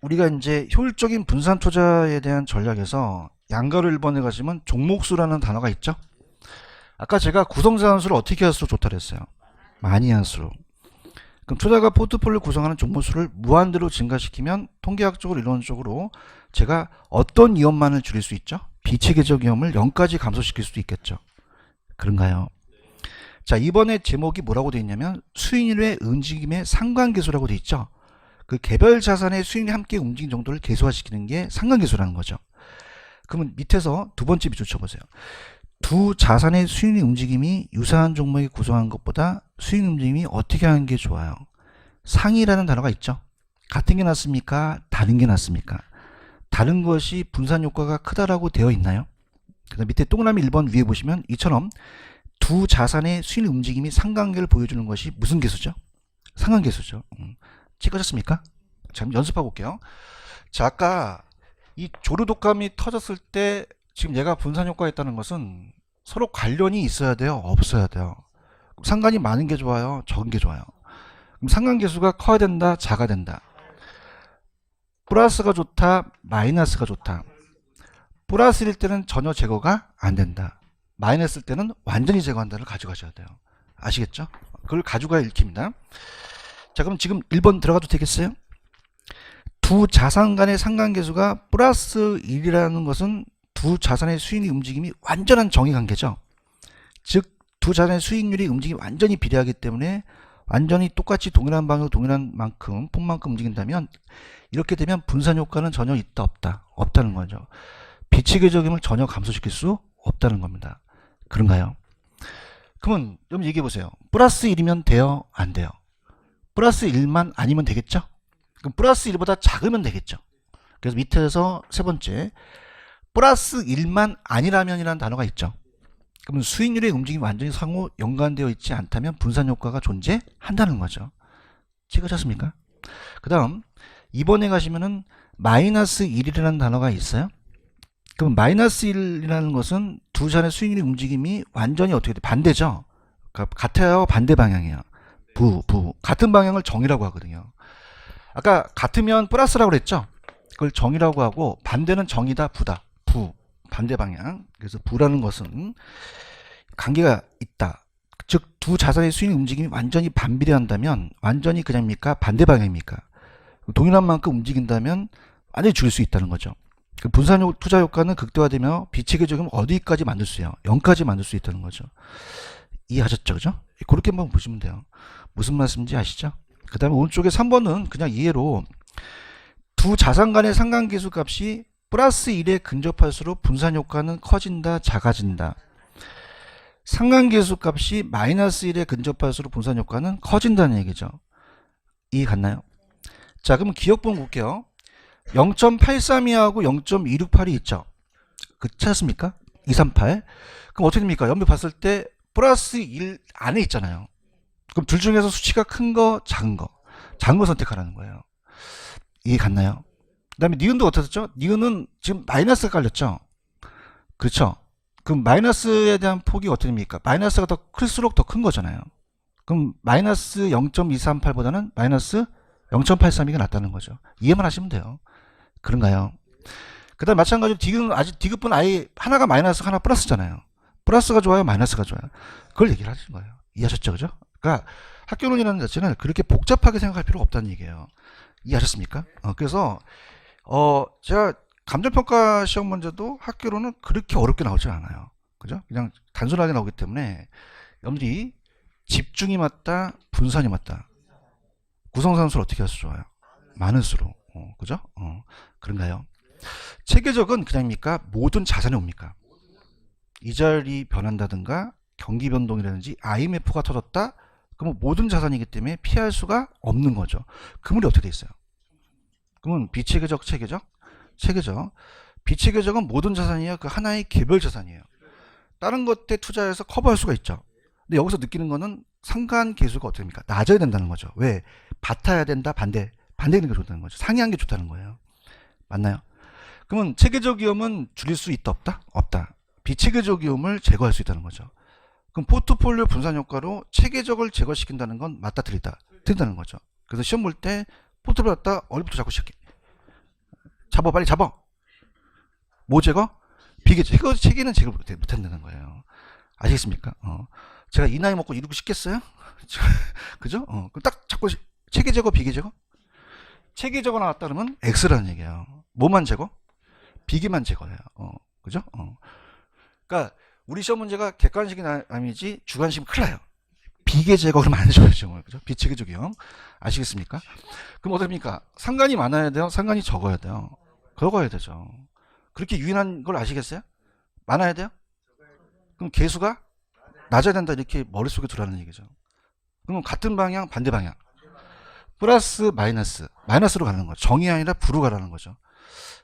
우리가 이제 효율적인 분산 투자에 대한 전략에서 양가로 1번에 가시면 종목수라는 단어가 있죠? 아까 제가 구성자산수를 어떻게 할수록 좋다 그랬어요? 많이 할수록. 그럼 투자가 포트폴리오 구성하는 종목수를 무한대로 증가시키면 통계학적으로 이론적으로 제가 어떤 위험만을 줄일 수 있죠? 비체계적 위험을 0까지 감소시킬 수도 있겠죠. 그런가요? 자, 이번에 제목이 뭐라고 되어 있냐면 수익률의 움직임의 상관계수라고 되어 있죠. 그 개별 자산의 수익률이 함께 움직인 정도를 계수화시키는 게 상관계수라는 거죠. 그러면 밑에서 두 번째 비율 쳐보세요. 두 자산의 수익률 움직임이 유사한 종목이 구성한 것보다 수익 움직임이 어떻게 하는 게 좋아요? 상이라는 단어가 있죠. 같은 게 낫습니까? 다른 게 낫습니까? 다른 것이 분산 효과가 크다라고 되어 있나요? 그다음 밑에 동그라미 1번 위에 보시면 이처럼 두 자산의 수익 움직임이 상관계를 보여주는 것이 무슨 계수죠? 상관계수죠. 찍으셨습니까? 자, 연습하고 올게요. 자, 아까 이 조류독감이 터졌을 때 지금 얘가 분산 효과가 있다는 것은 서로 관련이 있어야 돼요? 없어야 돼요? 상관이 많은 게 좋아요? 적은 게 좋아요? 그럼 상관계수가 커야 된다? 작아야 된다? 플러스가 좋다? 마이너스가 좋다? 플러스일 때는 전혀 제거가 안 된다. 마이너스일 때는 완전히 제거한다를 가져가셔야 돼요. 아시겠죠? 그걸 가져가야 읽힙니다. 자, 그럼 지금 1번 들어가도 되겠어요? 두 자산 간의 상관계수가 플러스 1이라는 것은 두 자산의 수익률 움직임이 완전한 정의관계죠. 즉 두 자산의 수익률이 움직임이 완전히 비례하기 때문에 완전히 똑같이 동일한 방향으로 동일한 만큼 폭만큼 움직인다면 이렇게 되면 분산 효과는 전혀 있다 없다? 없다는 거죠. 비체계적임을 전혀 감소시킬 수 없다는 겁니다. 그런가요? 그러면 여러분 얘기해 보세요. 플러스 1이면 돼요? 안 돼요? 플러스 1만 아니면 되겠죠? 그럼 플러스 1보다 작으면 되겠죠? 그래서 밑에서 세 번째 플러스 1만 아니라면이라는 단어가 있죠. 그러면 수익률의 움직임이 완전히 상호 연관되어 있지 않다면 분산 효과가 존재한다는 거죠. 찍으셨습니까? 그 다음 2번에 가시면은 마이너스 1이라는 단어가 있어요. 그럼 마이너스 1이라는 것은 두 자산의 수익률의 움직임이 완전히 어떻게 돼? 반대죠. 그러니까 같아요? 반대 방향이에요. 같은 방향을 정이라고 하거든요. 아까 같으면 플러스라고 그랬죠. 그걸 정이라고 하고 반대는 정이다, 부다. 반대 방향. 그래서 부라는 것은 관계가 있다. 즉 두 자산의 수익 움직임이 완전히 반비례한다면 완전히 그냥입니까? 반대 방향입니까? 동일한 만큼 움직인다면 완전히 줄일 수 있다는 거죠. 그 분산 투자 효과는 극대화되며 비체계적이면 어디까지 만들 수 있어요? 0까지 만들 수 있다는 거죠. 이해하셨죠? 그죠? 그렇게 한번 보시면 돼요. 무슨 말씀인지 아시죠? 그 다음에 오른쪽에 3번은 그냥 이해로 두 자산 간의 상관계수 값이 플러스 1에 근접할수록 분산 효과는 커진다, 작아진다. 상관계수 값이 마이너스 1에 근접할수록 분산 효과는 커진다는 얘기죠. 이해 갔나요? 자, 그러면 기억본 볼게요. 0.832하고 0.268이 있죠. 그렇지 않습니까? 238. 그럼 어떻게 됩니까? 연표 봤을 때 플러스 1 안에 있잖아요. 그럼 둘 중에서 수치가 큰 거, 작은 거. 작은 거 선택하라는 거예요. 이해 갔나요? 그 다음에 니은도 어떻겠죠? 니은은 지금 마이너스가 깔렸죠? 그렇죠? 그럼 마이너스에 대한 폭이 어떻게 됩니까? 마이너스가 더 클수록 더 큰 거잖아요. 그럼 마이너스 0.238보다는 마이너스 0.832가 낫다는 거죠. 이해만 하시면 돼요. 그런가요? 그 다음 마찬가지로 디귿은 아예 하나가 마이너스 하나 플러스잖아요. 플러스가 좋아요? 마이너스가 좋아요? 그걸 얘기를 하시는 거예요. 이해하셨죠? 그죠? 그러니까 학교론이라는 자체는 그렇게 복잡하게 생각할 필요가 없다는 얘기예요. 이해하셨습니까? 그래서 제가 감정평가 시험 문제도 학교로는 그렇게 어렵게 나오지 않아요. 그죠? 그냥 단순하게 나오기 때문에 여러분들이 집중이 맞다, 분산이 맞다. 구성산수를 어떻게 해서 좋아요? 많은 수로. 그죠? 그런가요? 체계적은 그냥입니까? 모든 자산에 옵니까? 이자율이 변한다든가 경기 변동이라든지 IMF가 터졌다? 그러면 모든 자산이기 때문에 피할 수가 없는 거죠. 그물이 어떻게 돼 있어요? 그러면 비체계적, 체계적? 체계적. 비체계적은 모든 자산이에요. 그 하나의 개별 자산이에요. 다른 것에 투자해서 커버할 수가 있죠. 근데 여기서 느끼는 거는 상관계수가 어떻게 됩니까? 낮아야 된다는 거죠. 왜? 같아야 된다, 반대되는 게 좋다는 거죠. 상이한 게 좋다는 거예요. 맞나요? 그러면 체계적 위험은 줄일 수 있다, 없다? 없다. 비체계적 위험을 제거할 수 있다는 거죠. 그럼 포트폴리오 분산 효과로 체계적을 제거시킨다는 건 맞다, 틀리다? 틀리다는 거죠. 그래서 시험 볼 때 포트폴리오 갖다 어디부터 잡고 시작해? 잡아, 빨리 잡아. 뭐 제거? 비계적. 체계는 제거 못한다는 거예요. 아시겠습니까? 제가 이 나이 먹고 이루고 싶겠어요? 그죠? 그럼 딱 잡고 체계 제거, 비계 제거? 체계 제거 나왔다 그러면 X라는 얘기예요. 뭐만 제거? 비계만 제거예요. 그죠? 그러니까 우리 시험 문제가 객관식이 아니지 주관식이 큰일 나요. 비계 제거 그러면 안 되죠. 그죠? 비체계적 위험. 아시겠습니까? 그럼 어떻게 됩니까? 상관이 많아야 돼요? 상관이 적어야 돼요? 적어야 되죠. 그렇게 유인한 걸 아시겠어요? 많아야 돼요? 그럼 개수가 낮아야 된다 이렇게 머릿속에 들어가는 얘기죠. 그럼 같은 방향, 반대 방향. 플러스, 마이너스로 가는 거죠. 정이 아니라 부로 가라는 거죠.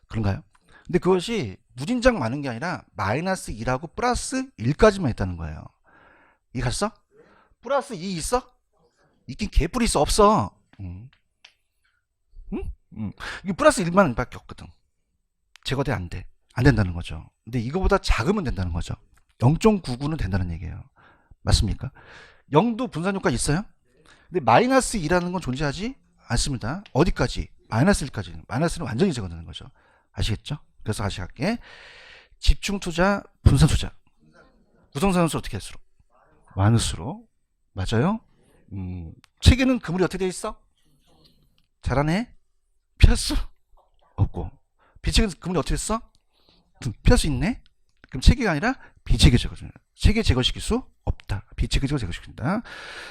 그런가요? 근데 그것이 무진장 많은 게 아니라 마이너스 2하고 플러스 1까지만 있다는 거예요. 이 갔어? 플러스 2 있어? 있긴 개뿔이 있어? 없어. 응? 이게 플러스 1만 밖에 없거든. 제거돼 안 돼. 안 된다는 거죠. 근데 이거보다 작으면 된다는 거죠. 0.99는 된다는 얘기예요. 맞습니까? 0도 분산효과 있어요? 근데 마이너스 2라는 건 존재하지 않습니다. 어디까지? 마이너스 1까지. 마이너스는 완전히 제거되는 거죠. 아시겠죠? 그래서 다시 할게. 집중투자, 분산투자. 구성산수 어떻게 할수록? 많을수록. 맞아요? 체계는 그물이 어떻게 돼 있어? 잘하네? 피할 수 없고. 비체계는 그물이 어떻게 했어? 피할 수 있네? 그럼 체계가 아니라 비체계 제거죠. 체계 제거시킬 수 없다. 비체계적으로 제거시킨다.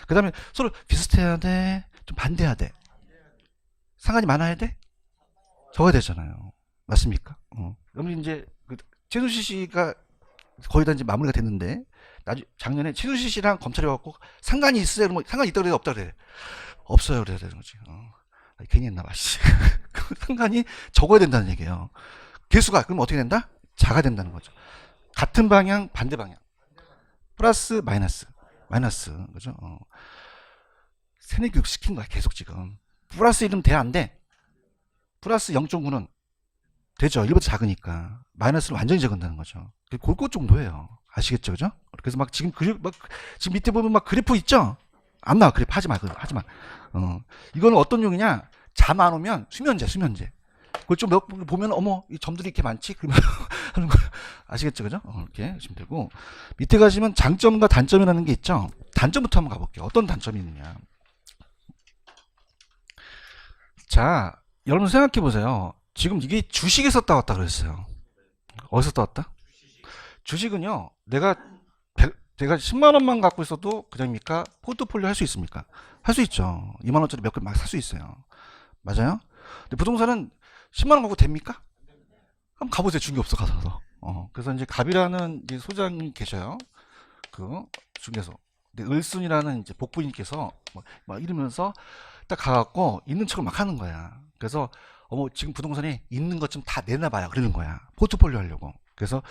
그 다음에 서로 비슷해야 돼? 좀 반대해야 돼? 상관이 많아야 돼? 적어야 되잖아요. 맞습니까? 그럼 이제 최순실 씨가 거의 다 이제 마무리가 됐는데 작년에 최순실 씨랑 검찰이 와갖고 상관이 있어요? 그러면 상관이 있다 그래? 없다 그래? 없어요. 그래야 되는 거지. 괜히 했나 봐. 상관이 적어야 된다는 얘기예요. 개수가 그럼 어떻게 된다? 작아야 된다는 거죠. 같은 방향, 반대 방향. 플러스, 마이너스. 그죠? 세뇌 교육 시킨 거야, 계속 지금. 플러스 1은 돼, 안 돼? 플러스 0.9는 되죠. 1보다 작으니까. 마이너스를 완전히 적은다는 거죠. 그것 정도예요. 아시겠죠? 그죠? 그래서 막 지금 지금 밑에 보면 막 그래프 있죠? 안 나와. 그래프 하지 마. 이거는 어떤 용이냐? 잠 안 오면 수면제. 그걸 좀 몇 번 보면 어머 이 점들이 이렇게 많지? 그러면 하는 거 아시겠죠? 그죠? 이렇게 하시면 되고 밑에 가시면 장점과 단점이라는 게 있죠? 단점부터 한번 가볼게요. 어떤 단점이 있느냐? 자, 여러분 생각해 보세요. 지금 이게 주식에서 따왔다 그랬어요. 어디서 따왔다? 주식은요, 내가 10만 원만 갖고 있어도 그냥입니까? 포트폴리오 할 수 있습니까? 할 수 있죠. 2만 원짜리 몇 개 막 살 수 있어요. 맞아요? 근데 부동산은 10만 원 갖고 됩니까? 한번 가보세요. 중개 없어 가서. 그래서 이제 갑이라는 이제 소장이 계셔요. 그 중개소. 근데 을순이라는 이제 복부님께서 막 이러면서 딱 가갖고 있는 척을 막 하는 거야. 그래서 어머 지금 부동산에 있는 것 좀 다 내놔봐요. 그러는 거야. 포트폴리오 하려고. 그래서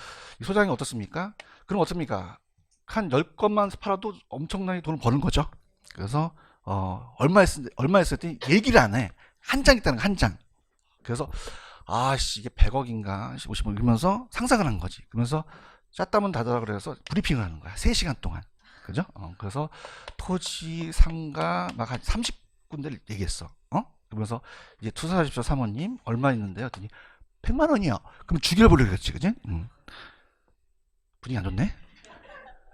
이 소장이 어떻습니까? 그럼 어떻습니까? 한 10건만 팔아도 엄청나게 돈을 버는 거죠. 그래서 얼마 했을 때 얘기를 안 해. 한 장 있다는 거, 한 장. 그래서 아씨 이게 100억인가 50억 이러면서 상상을 한 거지. 그러면서 짰다면 다더라 그래서 브리핑을 하는 거야. 3시간 동안. 그죠? 그래서 토지, 상가 막 한 30군데를 얘기했어. 그러면서 이제 투자하십시오 사모님 얼마 있는데요? 했더니 100만 원이요. 그럼 죽여버리겠지, 그지? 분위기 안 좋네.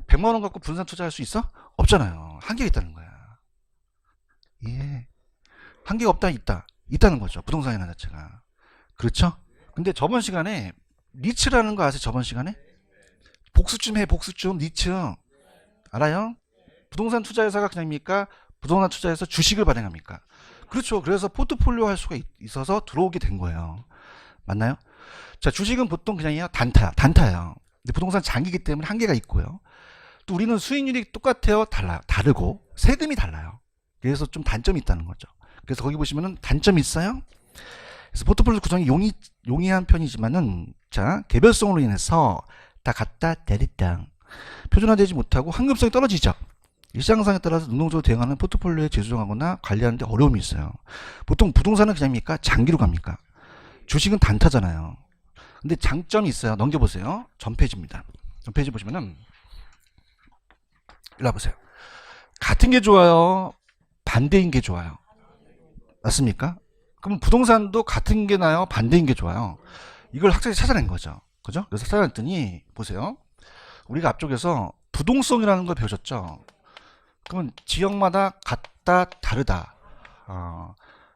100만 원 갖고 분산 투자할 수 있어? 없잖아요. 한계가 있다는 거야. 예. 한계가 없다, 있다는 거죠. 부동산이라는 자체가. 그렇죠? 근데 저번 시간에 니츠라는 거 아세요? 저번 시간에? 복수 좀 해, 복수 좀. 니츠. 알아요? 부동산 투자회사가 그냥입니까? 부동산 투자해서 주식을 발행합니까? 그렇죠. 그래서 포트폴리오 할 수가 있어서 들어오게 된 거예요. 맞나요? 자, 주식은 보통 그냥이요. 단타예요. 근데 부동산 장기이기 때문에 한계가 있고요. 또 우리는 수익률이 똑같아요. 다르고 세금이 달라요. 그래서 좀 단점이 있다는 거죠. 그래서 거기 보시면은 단점이 있어요. 그래서 포트폴리오 구성이 용이한 편이지만은 자 개별성으로 인해서 다 갖다 때리땅 표준화되지 못하고 환급성이 떨어지죠. 시장상에 따라서 능동적으로 대응하는 포트폴리오에 재조정하거나 관리하는 데 어려움이 있어요. 보통 부동산은 그냥입니까? 장기로 갑니까? 주식은 단타잖아요. 근데 장점이 있어요. 넘겨보세요. 전페이지입니다. 전페이지 보시면은 일로 와보세요. 같은 게 좋아요? 반대인 게 좋아요? 맞습니까? 그럼 부동산도 같은 게 나요? 반대인 게 좋아요? 이걸 학자들이 찾아낸 거죠. 그죠? 그래서 찾아냈더니 보세요. 우리가 앞쪽에서 부동성이라는 걸 배우셨죠? 그러면 지역마다 같다 다르다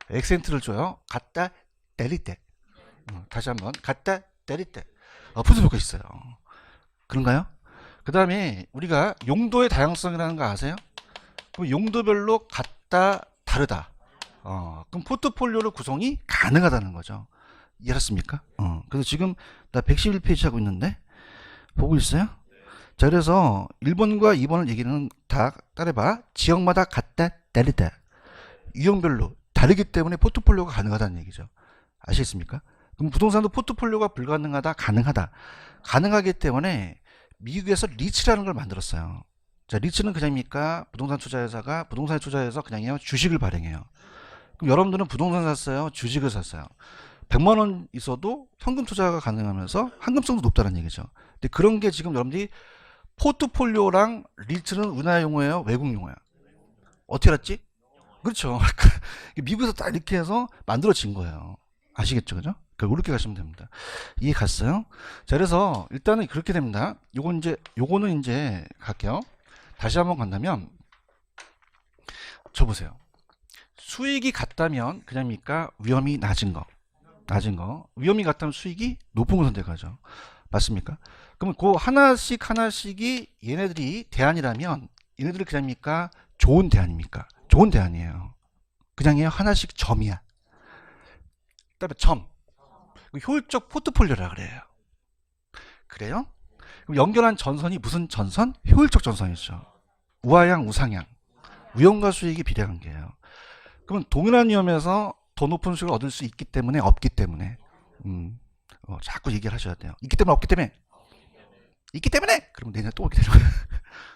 액센트를 줘요. 같다 때릴 때 다시 한번 같다 때릴 때 분수 효과 있어요. 그런가요? 그 다음에 우리가 용도의 다양성이라는 거 아세요? 그럼 용도별로 같다 다르다 그럼 포트폴리오로 구성이 가능하다는 거죠. 이해하셨습니까? 그래서 지금 나 111페이지 하고 있는데 보고 있어요? 자, 그래서 1번과 2번을 얘기는 다 따라봐. 지역마다 같다 다르다 유형별로 다르기 때문에 포트폴리오가 가능하다는 얘기죠. 아시겠습니까? 그럼 부동산도 포트폴리오가 불가능하다 가능하다 가능하기 때문에 미국에서 리츠라는 걸 만들었어요. 자, 리츠는 그냥입니까? 부동산 투자회사가 부동산에 투자해서 그냥요 주식을 발행해요. 그럼 여러분들은 부동산 샀어요? 주식을 샀어요? 100만 원 있어도 현금 투자가 가능하면서 환급성도 높다는 얘기죠. 근데 그런 게 지금 여러분들이 포트폴리오랑 리츠는 우리나라 용어예요? 외국 용어야? 어떻게 알았지? 그렇죠. 미국에서 딱 이렇게 해서 만들어진 거예요. 아시겠죠? 그죠? 그렇게 가시면 됩니다. 이해 갔어요? 자, 그래서 일단은 그렇게 됩니다. 요거는 이제 갈게요. 다시 한번 간다면, 저 보세요. 수익이 같다면, 그냥입니까? 위험이 낮은 거. 위험이 같다면 수익이 높은 걸 선택하죠. 맞습니까? 그러면 그 하나씩이 얘네들이 대안이라면, 얘네들이 그냥입니까? 좋은 대안입니까? 좋은 대안이에요. 그냥이에요. 하나씩 점이야. 그다음에 점. 효율적 포트폴리오라 그래요. 그래요? 그럼 연결한 전선이 무슨 전선? 효율적 전선이죠. 우하향, 우상향. 위험과 수익이 비례관계예요. 그러면 동일한 위험에서 더 높은 수익을 얻을 수 있기 때문에 없기 때문에 자꾸 얘기를 하셔야 돼요. 있기 때문에 없기 때문에 있기 때문에 그러면 내년에 또 없기 때문에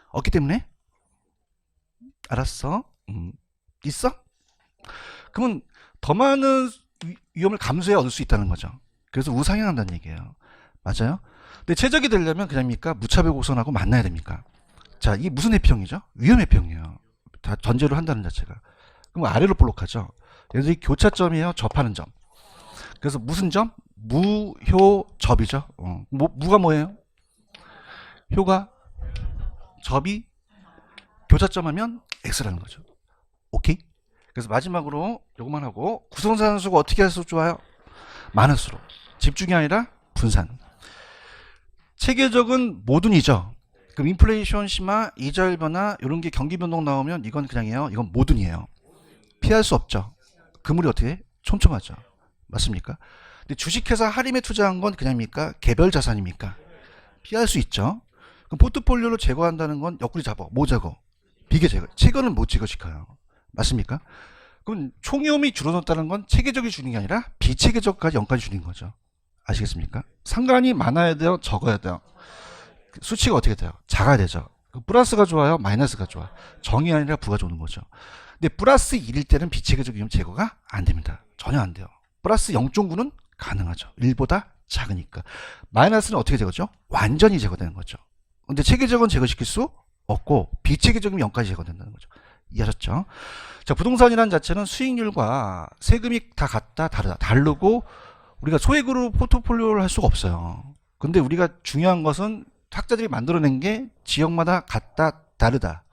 없기 때문에 알았어? 있어? 그러면 더 많은 위험을 감수해 얻을 수 있다는 거죠. 그래서 우상향한다는 얘기예요. 맞아요? 근데 최적이 되려면 그냥입니까? 무차별 곡선하고 만나야 됩니까? 자, 이게 무슨 해평이죠? 위험 해평이에요. 다 전제로 한다는 자체가. 그럼 아래로 볼록하죠. 얘들이 교차점이에요. 접하는 점. 그래서 무슨 점? 무효접이죠. 무가 뭐예요? 효가 접이 교차점 하면 X라는 거죠. 오케이? 그래서 마지막으로 요것만 하고 구성산수가 어떻게 해서 좋아요? 마이너스로. 집중이 아니라 분산. 체계적은 모든이죠. 그럼 인플레이션 심화, 이자율 변화 이런 게 경기 변동 나오면 이건 그냥이에요. 이건 모든이에요. 피할 수 없죠. 그물이 어떻게 해? 촘촘하죠. 맞습니까? 근데 주식회사 할인에 투자한 건 그냥입니까? 개별 자산입니까? 피할 수 있죠. 그럼 포트폴리오를 제거한다는 건 옆구리 잡아. 뭐 제거? 비계 제거. 체거는 못 제거시켜요. 맞습니까? 그럼 총이홈이 줄어들었다는 건 체계적이 주는 게 아니라 비체계적까지 0까지 주는 거죠. 아시겠습니까? 상관이 많아야 돼요? 적어야 돼요? 수치가 어떻게 돼요? 작아야 되죠. 플러스가 좋아요? 마이너스가 좋아? 정이 아니라 부가 좋은 거죠. 근데 플러스 1일 때는 비체계적 위험 제거가 안 됩니다. 전혀 안 돼요. 플러스 0.9는 가능하죠. 1보다 작으니까. 마이너스는 어떻게 제거죠? 완전히 제거되는 거죠. 근데 체계적은 제거시킬 수 없고 비체계적이면 0까지 제거된다는 거죠. 이해하셨죠? 자, 부동산이라는 자체는 수익률과 세금이 다 같다, 다르다. 다르고 우리가 소액으로 포트폴리오를 할 수가 없어요. 근데 우리가 중요한 것은 학자들이 만들어낸 게 지역마다 같다, 다르다.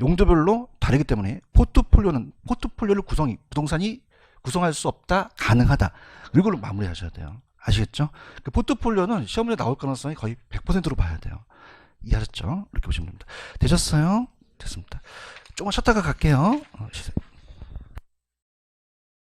용도별로 다르기 때문에 포트폴리오를 부동산이 구성할 수 없다, 가능하다. 이걸로 마무리하셔야 돼요. 아시겠죠? 그 포트폴리오는 시험에 나올 가능성이 거의 100%로 봐야 돼요. 이해하셨죠? 이렇게 보시면 됩니다. 되셨어요? 됐습니다. 조금만 쉬었다가 갈게요.